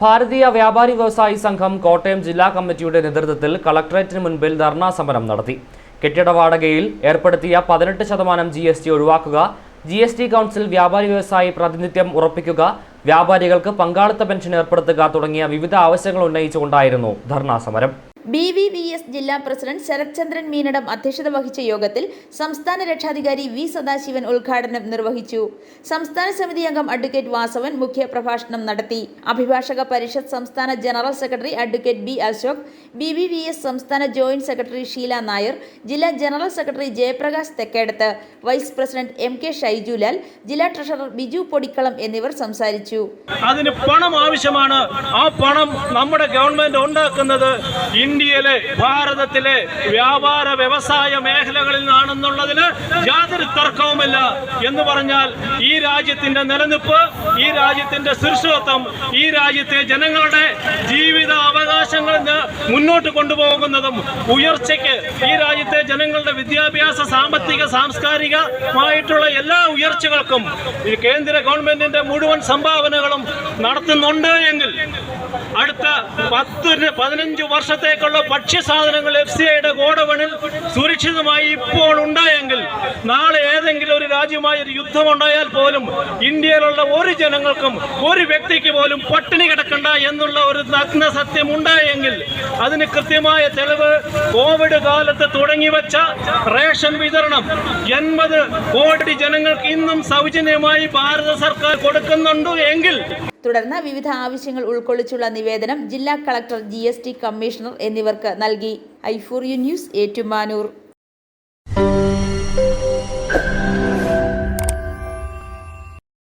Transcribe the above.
ഭാരതീയ വ്യാപാരി വ്യവസായി സംഘം കോട്ടയം ജില്ലാ കമ്മിറ്റിയുടെ നേതൃത്വത്തിൽ കളക്ടറേറ്റിന് മുൻപിൽ ധർണാ സമരം നടത്തി. കെട്ടിട വാടകയിൽ ഏർപ്പെടുത്തിയ 18% GST ഒഴിവാക്കുക, GST കൗൺസിൽ വ്യാപാരി വ്യവസായി പ്രാതിനിധ്യം ഉറപ്പിക്കുക, വ്യാപാരികൾക്ക് പങ്കാളിത്ത പെൻഷൻ ഏർപ്പെടുത്തുക തുടങ്ങിയ വിവിധ ആവശ്യങ്ങൾ ഉന്നയിച്ചുകൊണ്ടായിരുന്നു ധർണാ സമരം. BVVS ജില്ലാ പ്രസിഡന്റ് ശരത് ചന്ദ്രൻ മീനടം അധ്യക്ഷത വഹിച്ച യോഗത്തിൽ സംസ്ഥാന രക്ഷാധികാരി വി സദാശിവൻ ഉദ്ഘാടനം നിർവഹിച്ചു. സംസ്ഥാന സമിതി അംഗം അഡ്വക്കേറ്റ് വാസവൻ മുഖ്യ പ്രഭാഷണം നടത്തി. അഭിഭാഷക പരിഷത്ത് സംസ്ഥാന general secretary advocate B Ashok, BVVS സംസ്ഥാന ജോയിന്റ് സെക്രട്ടറി ഷീല നായർ, ജില്ലാ general secretary Jayaprakash Thekkedath, vice president MK Shaijulal, ജില്ലാ ട്രഷറർ ബിജു പൊടിക്കളം എന്നിവർ സംസാരിച്ചു. അതിന് പണം ആവശ്യമാണ്. ആ പണം നമ്മുടെ ഗവൺമെന്റ് ഉണ്ടാക്കുന്നത് ഇന്ത്യയിലെ ഭാരതത്തിലെ വ്യാപാര വ്യവസായ മേഖലകളിൽ നിന്നാണെന്നുള്ളതിന് യാതൊരു തർക്കവുമില്ല. എന്ന് പറഞ്ഞാൽ ഈ രാജ്യത്തിന്റെ നിലനിൽപ്പ്, ഈ രാജ്യത്തിന്റെ സുരക്ഷിതത്വം, ഈ രാജ്യത്തെ ജനങ്ങളുടെ ജീവിത അവകാശങ്ങൾ മുന്നോട്ട് കൊണ്ടുപോകുന്നതും ഉയർച്ചയ്ക്ക്, ഈ രാജ്യത്തെ ജനങ്ങളുടെ വിദ്യാഭ്യാസ, സാമ്പത്തിക, സാംസ്കാരികമായിട്ടുള്ള എല്ലാ ഉയർച്ചകൾക്കും ഈ കേന്ദ്ര ഗവൺമെന്റിന്റെ മുഴുവൻ സംഭാവനകളും നടത്തുന്നുണ്ട് എങ്കിൽ അടുത്ത 10-15 വർഷത്തേക്കുള്ള ഭക്ഷ്യസാധനങ്ങൾ FCIയുടെ ഗോഡൌണിൽ സുരക്ഷിതമായി ഇപ്പോൾ ഉണ്ടായെങ്കിൽ നാളെ ഏതെങ്കിലും ഒരു രാജ്യമായി ഒരു യുദ്ധമുണ്ടായാൽ പോലും ഇന്ത്യയിലുള്ള ഒരു ജനങ്ങൾക്കും ഒരു വ്യക്തിക്ക് പോലും പട്ടിണി കിടക്കണ്ട എന്നുള്ള ഒരു നഗ്ന സത്യം ഉണ്ടായെങ്കിൽ അതിന് കൃത്യമായ തെളിവ് കോവിഡ് കാലത്ത് തുടങ്ങിവെച്ച റേഷൻ വിതരണം 80 കോടി ജനങ്ങൾക്ക് ഇന്നും സൗജന്യമായി ഭാരത സർക്കാർ കൊടുക്കുന്നുണ്ട് എങ്കിൽ തുടർന്ന് വിവിധ ആവശ്യങ്ങൾ ഉൾക്കൊള്ളിച്ചുള്ള നിവേദനം ജില്ലാ കളക്ടർ, GST കമ്മീഷണർ എന്നിവർക്ക് നൽകി. i4U news, Ettumanoor.